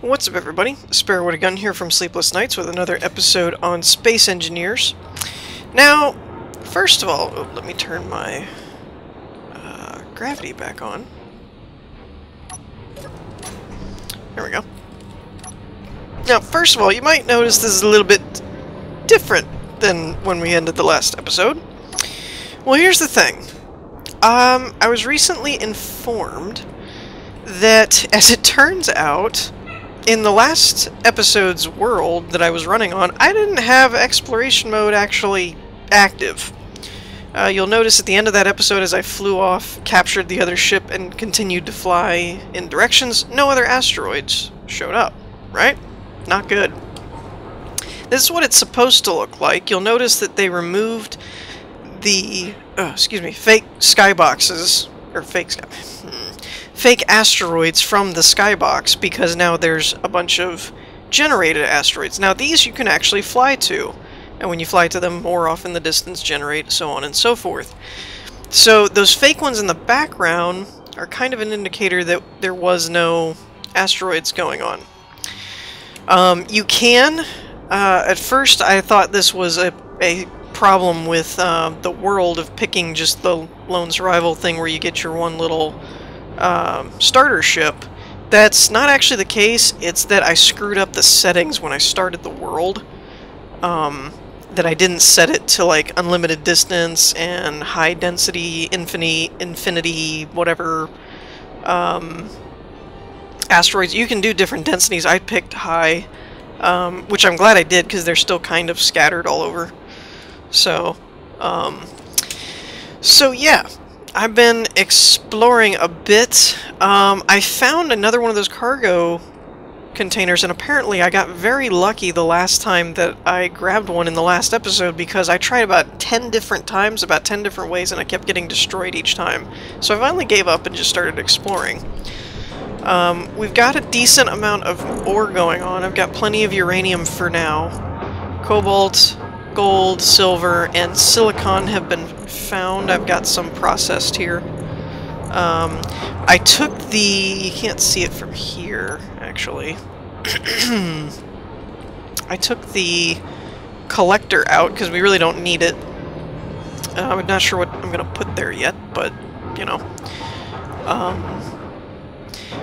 What's up, everybody? Sparrow with a Gun here from Sleepless Nights with another episode on Space Engineers. Now, first of all, let me turn my gravity back on. There we go. Now, first of all, you might notice this is a little bit different than when we ended the last episode. Well, here's the thing. I was recently informed that, as it turns out, in the last episode's world that I was running on, I didn't have exploration mode actually active. You'll notice at the end of that episode, as I flew off, captured the other ship, and continued to fly in directions, no other asteroids showed up, right? Not good. This is what it's supposed to look like. You'll notice that they removed the, fake skyboxes, or fake asteroids from the skybox, because now there's a bunch of generated asteroids. Now these you can actually fly to, and when you fly to them, more often the distance generate, so on and so forth. So those fake ones in the background are kind of an indicator that there was no asteroids going on. You can, at first I thought this was a problem with the world of picking just the lone survival thing where you get your one little starter ship. That's not actually the case. It's that I screwed up the settings when I started the world. That I didn't set it to like unlimited distance and high density, infinity, whatever asteroids. You can do different densities. I picked high, which I'm glad I did because they're still kind of scattered all over. So yeah. I've been exploring a bit. I found another one of those cargo containers, and apparently I got very lucky the last time that I grabbed one in the last episode, because I tried about 10 different times, about 10 different ways, and I kept getting destroyed each time. So I finally gave up and just started exploring. We've got a decent amount of ore going on. I've got plenty of uranium for now. Cobalt, gold, silver, and silicon have been found. I've got some processed here. I took the... you can't see it from here, actually. I took the collector out because we really don't need it. I'm not sure what I'm going to put there yet, but, you know.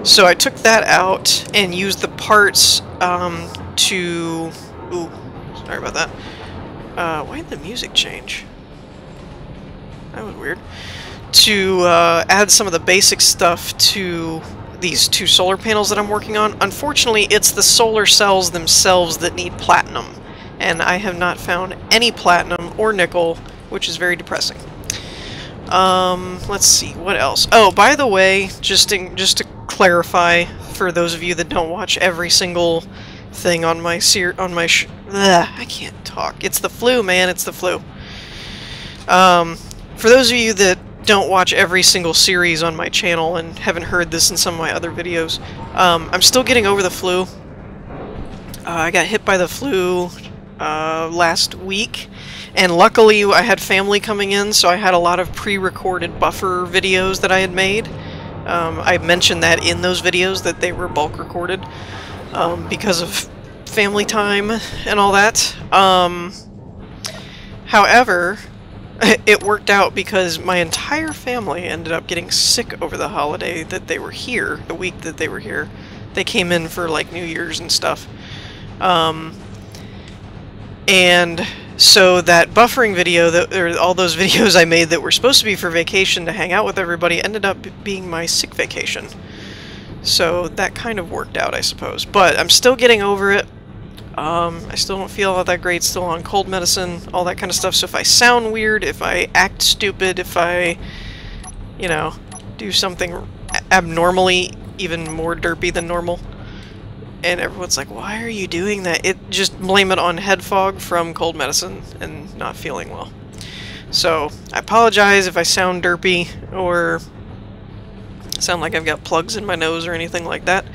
So I took that out and used the parts to... ooh, sorry about that. Why did the music change? That was weird. To add some of the basic stuff to these two solar panels that I'm working on. Unfortunately, it's the solar cells themselves that need platinum, and I have not found any platinum or nickel, which is very depressing. Let's see, what else? Oh, by the way, just to clarify, for those of you that don't watch every single thing on my I can't talk. It's the flu, man. It's the flu. For those of you that don't watch every single series on my channel and haven't heard this in some of my other videos, I'm still getting over the flu. I got hit by the flu last week, and luckily I had family coming in, so I had a lot of pre-recorded buffer videos that I had made. I mentioned that in those videos that they were bulk recorded because of family time and all that. However, it worked out because my entire family ended up getting sick over the holiday that they were here, the week that they were here. They came in for like New Year's and stuff. And so that buffering video, or all those videos I made that were supposed to be for vacation to hang out with everybody, ended up being my sick vacation. So that kind of worked out, I suppose. But I'm still getting over it. I still don't feel all that great, still on cold medicine, all that kind of stuff. So if I sound weird, if I act stupid, if I, you know, do something abnormally even more derpy than normal, and everyone's like, why are you doing that? Just blame it on head fog from cold medicine and not feeling well. So I apologize if I sound derpy or sound like I've got plugs in my nose or anything like that.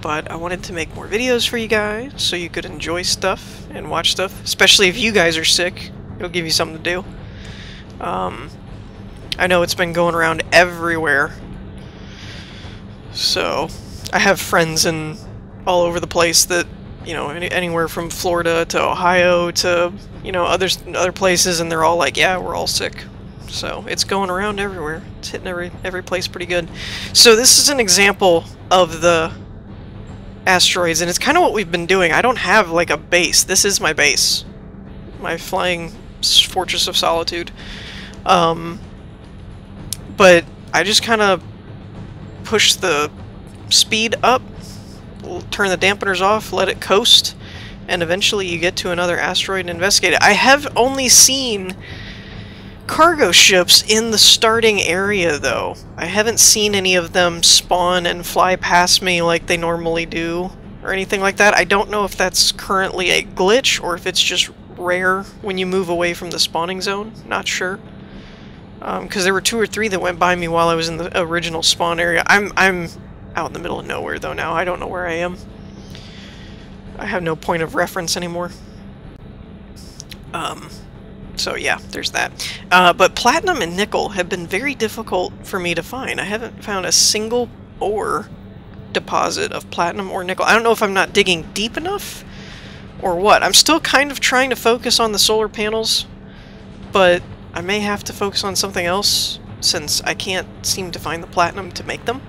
But I wanted to make more videos for you guys so you could enjoy stuff and watch stuff, especially if you guys are sick. It'll give you something to do. I know it's been going around everywhere. So I have friends in all over the place that, you know, anywhere from Florida to Ohio to, you know, other places, and they're all like, yeah, we're all sick. So it's going around everywhere. It's hitting every place pretty good. So this is an example of the asteroids, and it's kind of what we've been doing. I don't have like a base. This is my base, my flying fortress of solitude. But I just kind of push the speed up, turn the dampeners off, let it coast, and eventually you get to another asteroid and investigate it. I have only seen cargo ships in the starting area, though. I haven't seen any of them spawn and fly past me like they normally do, or anything like that. I don't know if that's currently a glitch, or if it's just rare when you move away from the spawning zone. Not sure. Because there were 2 or 3 that went by me while I was in the original spawn area. I'm out in the middle of nowhere, though, now. I don't know where I am. I have no point of reference anymore. So yeah, there's that. But platinum and nickel have been very difficult for me to find. I haven't found a single ore deposit of platinum or nickel. I don't know if I'm not digging deep enough or what. I'm still kind of trying to focus on the solar panels, but I may have to focus on something else since I can't seem to find the platinum to make them.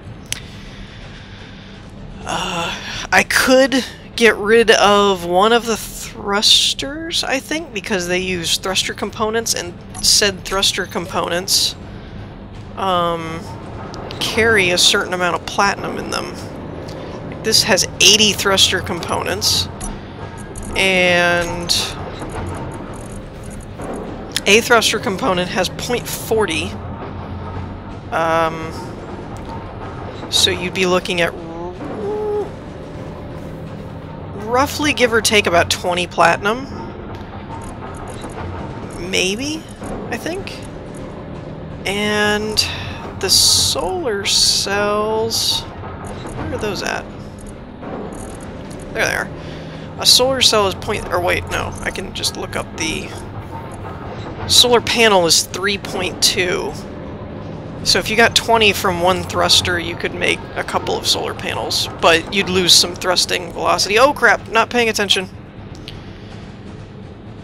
I could get rid of one of the thrusters, I think, because they use thruster components, and said thruster components carry a certain amount of platinum in them. This has 80 thruster components, and a thruster component has 0.40. So you'd be looking at roughly, give or take, about 20 platinum. Maybe, I think. And the solar cells... where are those at? There they are. A solar cell is or wait, no. I can just look up the... solar panel is 3.2. So if you got 20 from one thruster, you could make a couple of solar panels, but you'd lose some thrusting velocity. Oh crap, not paying attention.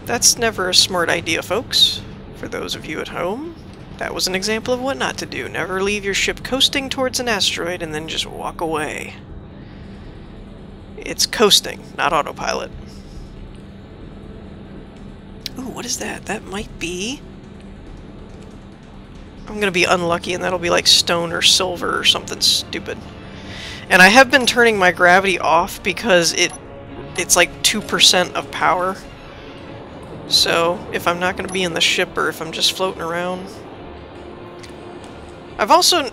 That's never a smart idea, folks. For those of you at home, that was an example of what not to do. Never leave your ship coasting towards an asteroid and then just walk away. It's coasting, not autopilot. Ooh, what is that? That might be... I'm gonna be unlucky and that'll be like stone or silver or something stupid. And I have been turning my gravity off because it's like 2% of power. So if I'm not gonna be in the ship, or if I'm just floating around. I've also...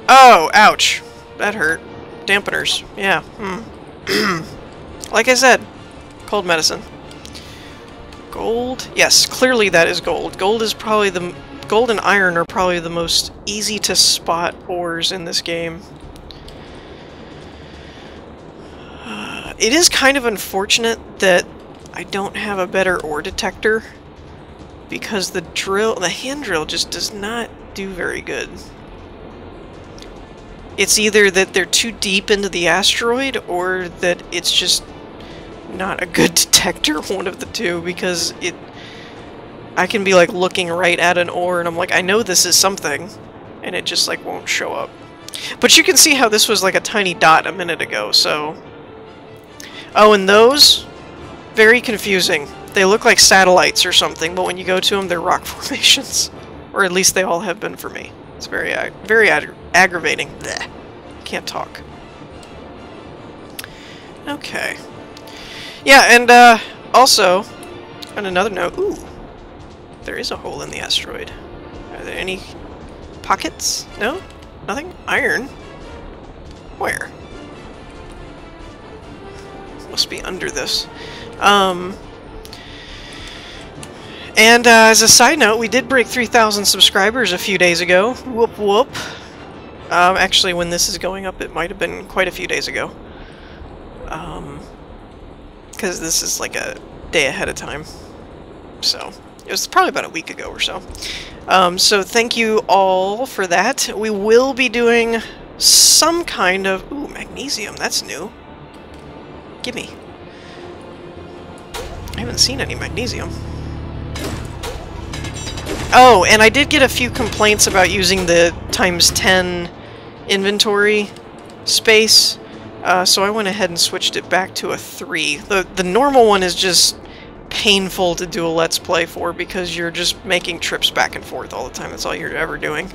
oh, ouch. That hurt. Dampeners. Yeah. Like I said, cold medicine. Gold? Yes, clearly that is gold. Gold is probably the... gold and iron are probably the most easy to spot ores in this game. It is kind of unfortunate that I don't have a better ore detector, because the hand drill just does not do very good. It's either that they're too deep into the asteroid, or that it's just not a good detector, one of the two, because I can be like looking right at an ore and I'm like, I know this is something, and it just like won't show up. But you can see how this was like a tiny dot a minute ago, so... oh, and those? Very confusing. They look like satellites or something, but when you go to them, they're rock formations. Or at least they all have been for me. It's very aggravating. Blech. Can't talk. Okay. Yeah, and also, on another note, ooh, there is a hole in the asteroid. Are there any pockets? No? Nothing? Iron? Where? Must be under this. And as a side note, we did break 3,000 subscribers a few days ago. Whoop whoop. Actually, when this is going up, it might have been quite a few days ago. Because this is like a day ahead of time. So, it was probably about a week ago or so. So thank you all for that. We will be doing some kind of... ooh, magnesium. magnesium. That's new. Gimme. I haven't seen any magnesium. Oh, and I did get a few complaints about using the ×10 inventory space, so I went ahead and switched it back to a 3. The normal one is just painful to do a Let's Play for because you're just making trips back and forth all the time. That's all you're ever doing.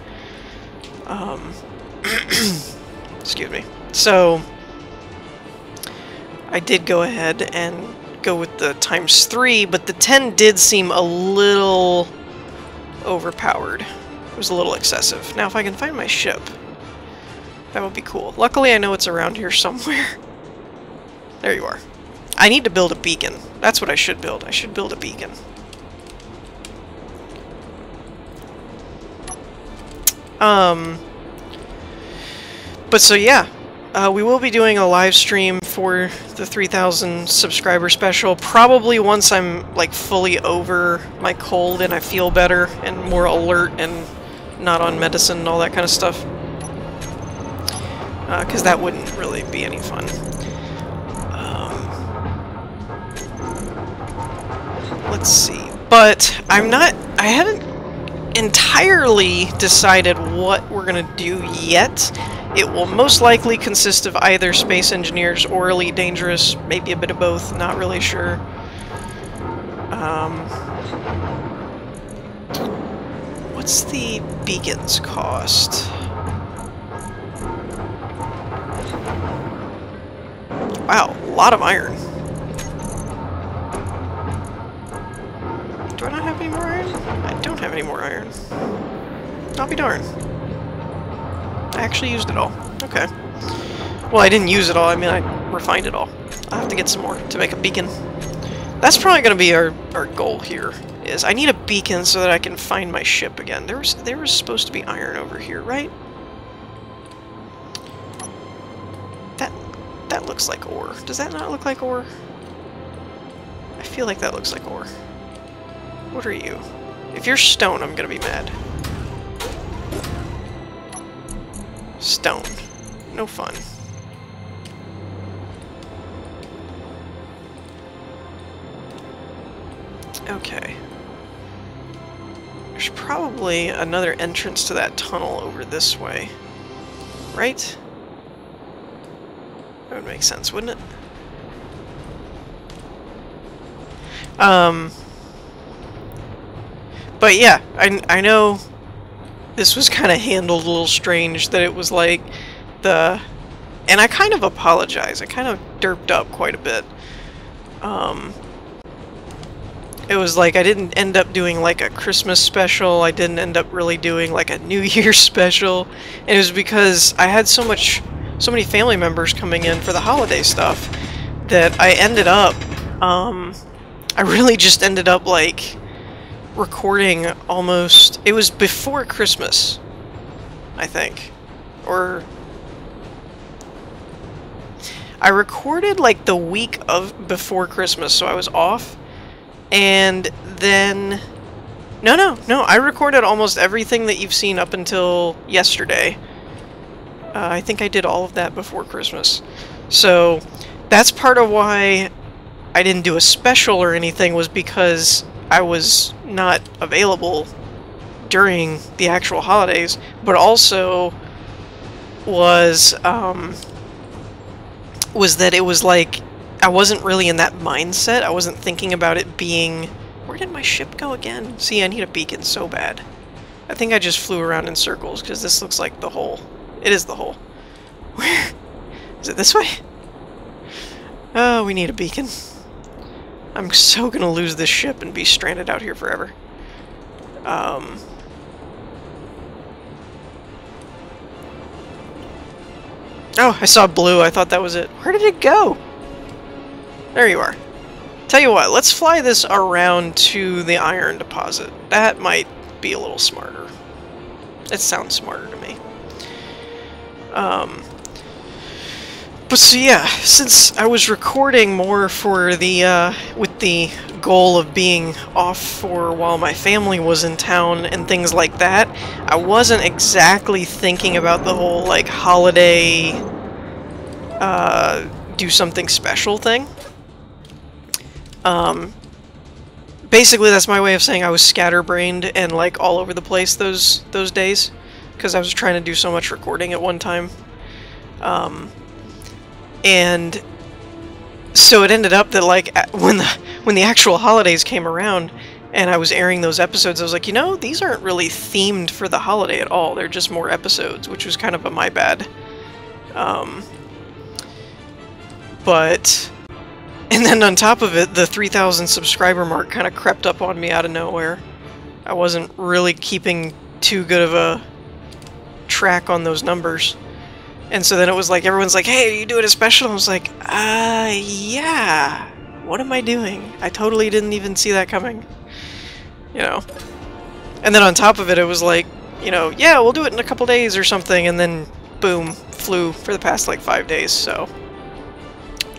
Excuse me. So, I did go ahead and go with the ×3, but the 10 did seem a little overpowered. It was a little excessive. Now, if I can find my ship, that would be cool. Luckily, I know it's around here somewhere. There you are. I need to build a beacon. That's what I should build. I should build a beacon. But so yeah, we will be doing a live stream for the 3,000 subscriber special, probably once I'm like fully over my cold and I feel better and more alert and not on medicine and all that kind of stuff. Because that wouldn't really be any fun. Let's see. But I haven't entirely decided what we're gonna do yet. It will most likely consist of either Space Engineers or Elite Dangerous, maybe a bit of both, not really sure. What's the beacons cost? Wow, a lot of iron. Do I not have any more iron? I don't have any more iron. I'll be darned. I actually used it all. Okay. Well, I didn't use it all. I mean, I refined it all. I'll have to get some more to make a beacon. That's probably going to be our goal here, is I need a beacon so that I can find my ship again. There was supposed to be iron over here, right? That looks like ore. Does that not look like ore? I feel like that looks like ore. What are you? If you're stone, I'm going to be mad. Stone. No fun. Okay. There's probably another entrance to that tunnel over this way. Right? That would make sense, wouldn't it? But yeah, I know this was kind of handled a little strange, that it was like and I kind of apologize, I kind of derped up quite a bit. It was like I didn't end up doing like a Christmas special, I didn't end up really doing like a New Year's special, and it was because I had so many family members coming in for the holiday stuff that I ended up, I really just ended up like recording almost, it was before Christmas, I think, or I recorded like the week before Christmas, so I was off, and then, no, I recorded almost everything that you've seen up until yesterday. I think I did all of that before Christmas, so that's part of why I didn't do a special or anything, was because I was not available during the actual holidays, but also was that it was like I wasn't really in that mindset. I wasn't thinking about it being... Where did my ship go again? See, I need a beacon so bad. I think I just flew around in circles because this looks like the hole. It is the hole. Where? Is it this way? Oh, we need a beacon. I'm so gonna lose this ship and be stranded out here forever. Oh, I saw blue. I thought that was it. Where did it go? There you are. Tell you what, let's fly this around to the iron deposit. That might be a little smarter. It sounds smarter to me. But so yeah, since I was recording more for the, with the goal of being off for while my family was in town and things like that, I wasn't exactly thinking about the whole, like, holiday do something special thing. Basically, that's my way of saying I was scatterbrained and like all over the place those days, because I was trying to do so much recording at one time. And so it ended up that like when the actual holidays came around and I was airing those episodes, I was like, you know, these aren't really themed for the holiday at all. They're just more episodes, which was kind of a my bad. But and then on top of it, the 3,000 subscriber mark kind of crept up on me out of nowhere. I wasn't really keeping too good of a track on those numbers. And so then it was like, everyone's like, hey, are you doing a special? I was like, yeah. What am I doing? I totally didn't even see that coming. You know. And then on top of it, it was like, you know, yeah, we'll do it in a couple days or something. And then, boom, flew for the past like 5 days, so.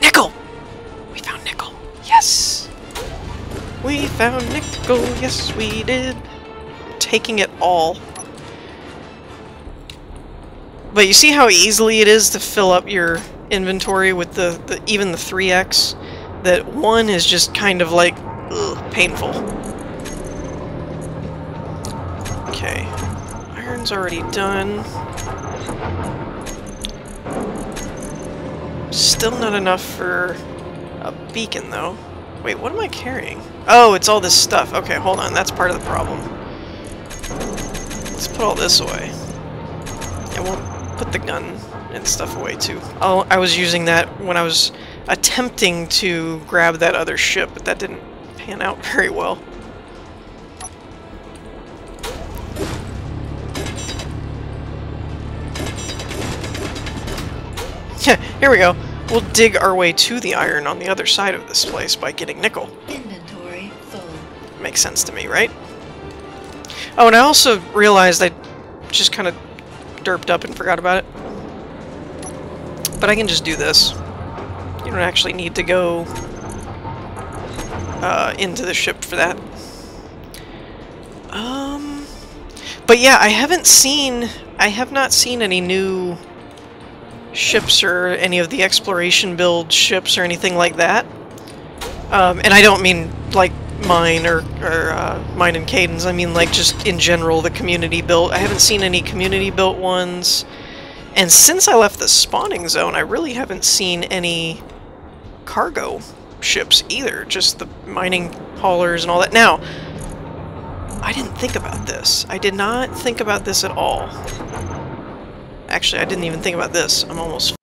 Nickel! We found nickel. Yes! We found nickel. Yes, we did. Taking it all. But you see how easily it is to fill up your inventory with the even the 3x? That 1 is just kind of like, ugh, painful. Okay. Iron's already done. Still not enough for a beacon, though. Wait, what am I carrying? Oh, it's all this stuff. Okay, hold on. That's part of the problem. Let's put all this away. And we'll put the gun and stuff away, too. I was using that when I was attempting to grab that other ship, but that didn't pan out very well. Here we go. We'll dig our way to the iron on the other side of this place by getting nickel. Inventory full. Makes sense to me, right? Oh, and I also realized I just kind of derped up and forgot about it. But I can just do this. You don't actually need to go into the ship for that. But yeah, I have not seen any new ships or any of the exploration build ships or anything like that. And I don't mean like mine or mine and Caden's. I mean like just in general the community built. I haven't seen any community built ones. And since I left the spawning zone, I really haven't seen any cargo ships either. Just the mining haulers and all that. Now, I didn't think about this. I did not think about this at all. Actually, I didn't even think about this. I'm almost